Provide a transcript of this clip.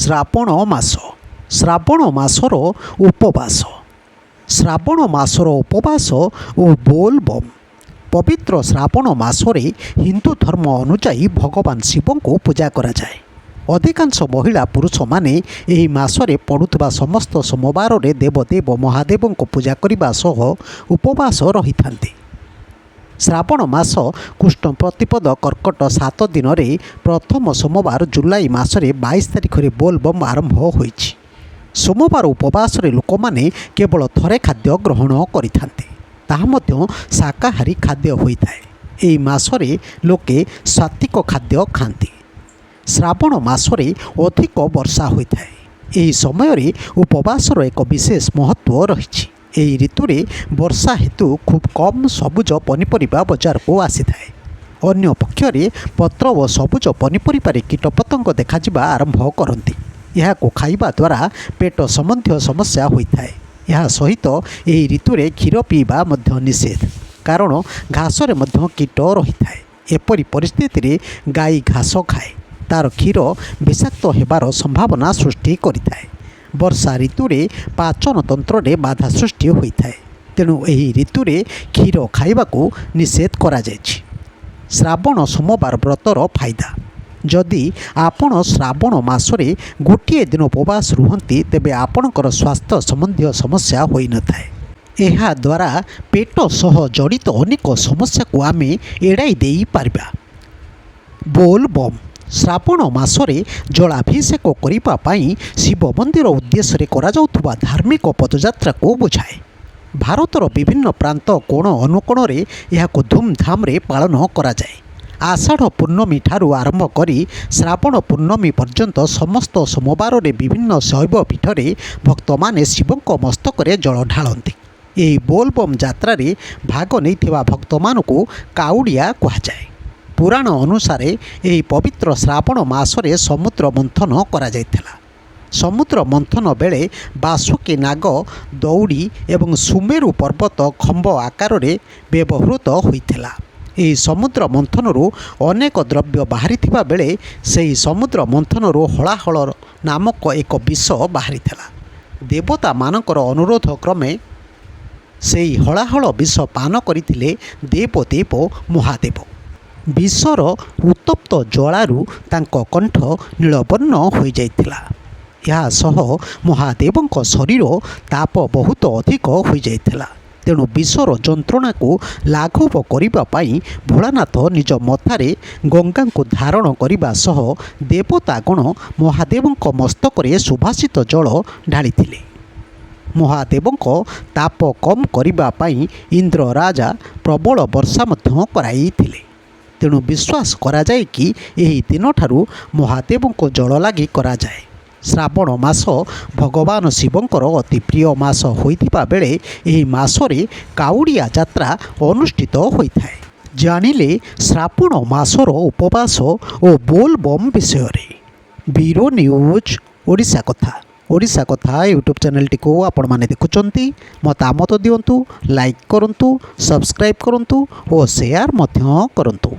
ଶ୍ରାବଣ ମାସ। ଶ୍ରାବଣ ମାସର ଉପବାସ। ଶ୍ରାବଣ ମାସର ଉପବାସ ଓ ବୋଲବମ୍। ପବିତ୍ର ଶ୍ରାବଣ ମାସରେ ହିନ୍ଦୁ ଧର୍ମ ଅନୁଯାୟୀ ଭଗବାନ ଶିବଙ୍କୁ ପୂଜା କରାଯାଏ। ଅଧିକାଂଶ ମହିଳା ପୁରୁଷମାନେ ଏହି ମାସରେ ପଡ଼ୁଥିବା ସମସ୍ତ ସୋମବାରରେ ଦେବଦେବ ମହାଦେବଙ୍କୁ ପୂଜା କରିବା ସହ ଉପବାସ ରହିଥାନ୍ତି। ଶ୍ରାବଣ ମାସ କୃଷ୍ଣ ପ୍ରତିପଦ କର୍କଟ 7 ଦିନରେ ପ୍ରଥମ ସୋମବାର ଜୁଲାଇ ମାସରେ 22 ତାରିଖରେ ବୋଲବମ୍ ଆରମ୍ଭ ହୋଇଛି। ସୋମବାର ଉପବାସରେ ଲୋକମାନେ କେବଳ ଥରେ ଖାଦ୍ୟ ଗ୍ରହଣ କରିଥାନ୍ତି, ତାହା ମଧ୍ୟ ଶାକାହାରୀ ଖାଦ୍ୟ ହୋଇଥାଏ। ଏହି ମାସରେ ଲୋକେ ସାତ୍ତ୍ୱିକ ଖାଦ୍ୟ ଖାଆନ୍ତି। ଶ୍ରାବଣ ମାସରେ ଅଧିକ ବର୍ଷା ହୋଇଥାଏ। ଏହି ସମୟରେ ଉପବାସର ଏକ ବିଶେଷ ମହତ୍ତ୍ୱ ରହିଛି। ଏହି ଋତୁରେ ବର୍ଷା ହେତୁ ଖୁବ୍ କମ୍ ସବୁଜ ପନିପରିବା ବଜାରକୁ ଆସିଥାଏ। ଅନ୍ୟ ପକ୍ଷରେ ପତ୍ର ଓ ସବୁଜ ପନିପରିବାରେ କୀଟପତଙ୍ଗ ଦେଖାଯିବା ଆରମ୍ଭ କରନ୍ତି। ଏହାକୁ ଖାଇବା ଦ୍ୱାରା ପେଟ ସମ୍ବନ୍ଧୀୟ ସମସ୍ୟା ହୋଇଥାଏ। ଏହା ସହିତ ଏହି ଋତୁରେ କ୍ଷୀର ପିଇବା ମଧ୍ୟ ନିଷେଧ, କାରଣ ଘାସରେ ମଧ୍ୟ କୀଟ ରହିଥାଏ। ଏପରି ପରିସ୍ଥିତିରେ ଗାଈ ଘାସ ଖାଏ, ତା'ର କ୍ଷୀର ବିଷାକ୍ତ ହେବାର ସମ୍ଭାବନା ସୃଷ୍ଟି କରିଥାଏ। ବର୍ଷା ଋତୁରେ ପାଚନ ତନ୍ତ୍ରରେ ବାଧା ସୃଷ୍ଟି ହୋଇଥାଏ, ତେଣୁ ଏହି ଋତୁରେ କ୍ଷୀର ଖାଇବାକୁ ନିଷେଧ କରାଯାଇଛି। ଶ୍ରାବଣ ସୋମବାର ବ୍ରତର ଫାଇଦା। ଯଦି ଆପଣ ଶ୍ରାବଣ ମାସରେ ଗୋଟିଏ ଦିନ ଉପବାସ ରୁହନ୍ତି, ତେବେ ଆପଣଙ୍କର ସ୍ୱାସ୍ଥ୍ୟ ସମ୍ବନ୍ଧୀୟ ସମସ୍ୟା ହୋଇନଥାଏ। ଏହାଦ୍ୱାରା ପେଟ ସହ ଜଡ଼ିତ ଅନେକ ସମସ୍ୟାକୁ ଆମେ ଏଡ଼ାଇ ଦେଇପାରିବା। ବୋଲବମ୍। ଶ୍ରାବଣ ମାସରେ ଜଳାଭିଷେକ କରିବା ପାଇଁ ଶିବ ମନ୍ଦିର ଉଦ୍ଦେଶ୍ୟରେ କରାଯାଉଥିବା ଧାର୍ମିକ ପଦଯାତ୍ରାକୁ ବୁଝାଏ। ଭାରତର ବିଭିନ୍ନ ପ୍ରାନ୍ତ କୋଣ ଅନୁକୋଣରେ ଏହାକୁ ଧୁମ୍ଧାମ୍ରେ ପାଳନ କରାଯାଏ। ଆଷାଢ଼ ପୂର୍ଣ୍ଣମୀ ଠାରୁ ଆରମ୍ଭ କରି ଶ୍ରାବଣ ପୂର୍ଣ୍ଣମୀ ପର୍ଯ୍ୟନ୍ତ ସମସ୍ତ ସୋମବାରରେ ବିଭିନ୍ନ ଶୈବ ପୀଠରେ ଭକ୍ତମାନେ ଶିବଙ୍କ ମସ୍ତକରେ ଜଳ ଢାଳନ୍ତି। ଏହି ବୋଲବମ୍ ଯାତ୍ରାରେ ଭାଗ ନେଇଥିବା ଭକ୍ତମାନଙ୍କୁ କାଉଡ଼ିଆ କୁହାଯାଏ। ପୁରାଣ ଅନୁସାରେ ଏହି ପବିତ୍ର ଶ୍ରାବଣ ମାସରେ ସମୁଦ୍ର ମନ୍ଥନ କରାଯାଇଥିଲା। ସମୁଦ୍ର ମନ୍ଥନ ବେଳେ ବାସୁକୀ ନାଗ ଦଉଡ଼ି ଏବଂ ସୁମେରୁ ପର୍ବତ ଖମ୍ବ ଆକାରରେ ବ୍ୟବହୃତ ହୋଇଥିଲା। ଏହି ସମୁଦ୍ର ମନ୍ଥନରୁ ଅନେକ ଦ୍ରବ୍ୟ ବାହାରିଥିବା ବେଳେ ସେହି ସମୁଦ୍ର ମନ୍ଥନରୁ ହଳାହଳ ନାମକ ଏକ ବିଷ ବାହାରିଥିଲା। ଦେବତାମାନଙ୍କର ଅନୁରୋଧ କ୍ରମେ ସେହି ହଳାହଳ ବିଷ ପାନ କରିଥିଲେ ଦେବଦେବ ମହାଦେବ। ବିଷର ଉତ୍ତପ୍ତ ଜ୍ୱାଳାରୁ ତାଙ୍କ କଣ୍ଠ ନୀଳବର୍ଣ୍ଣ ହୋଇଯାଇଥିଲା। ଏହା ସହ ମହାଦେବଙ୍କ ଶରୀର ତାପ ବହୁତ ଅଧିକ ହୋଇଯାଇଥିଲା। ତେଣୁ ବିଷର ଯନ୍ତ୍ରଣାକୁ ଲାଘବ କରିବା ପାଇଁ ଭୋଳାନାଥ ନିଜ ମଥାରେ ଗଙ୍ଗାଙ୍କୁ ଧାରଣ କରିବା ସହ ଦେବତାଗଣ ମହାଦେବଙ୍କ ମସ୍ତକରେ ସୁବାସିତ ଜଳ ଢାଳିଥିଲେ। ମହାଦେବଙ୍କ ତାପ କମ୍ କରିବା ପାଇଁ ଇନ୍ଦ୍ର ରାଜା ପ୍ରବଳ ବର୍ଷା ମଧ୍ୟ କରାଇଥିଲେ। ତେଣୁ ବିଶ୍ୱାସ କରାଯାଏ କି ଏହି ଦିନଠାରୁ ମହାଦେବଙ୍କୁ ଜଳ ଲାଗି କରାଯାଏ। ଶ୍ରାବଣ ମାସ ଭଗବାନ ଶିବଙ୍କର ଅତି ପ୍ରିୟ ମାସ ହୋଇଥିବା ବେଳେ ଏହି ମାସରେ କାଉଡ଼ିଆ ଯାତ୍ରା ଅନୁଷ୍ଠିତ ହୋଇଥାଏ। ଜାଣିଲେ ଶ୍ରାବଣ ମାସର ଉପବାସ ଓ ବୋଲବମ୍ ବିଷୟରେ। ବ୍ୟୁରୋ ନ୍ୟୁଜ୍ ଓଡ଼ିଶା କଥା। ଓଡ଼ିଶା କଥା ୟୁଟ୍ୟୁବ୍ ଚ୍ୟାନେଲଟିକୁ ଆପଣମାନେ ଦେଖୁଛନ୍ତି, ମତାମତ ଦିଅନ୍ତୁ, ଲାଇକ୍ କରନ୍ତୁ, ସବସ୍କ୍ରାଇବ୍ କରନ୍ତୁ ଓ ସେୟାର ମଧ୍ୟ କରନ୍ତୁ।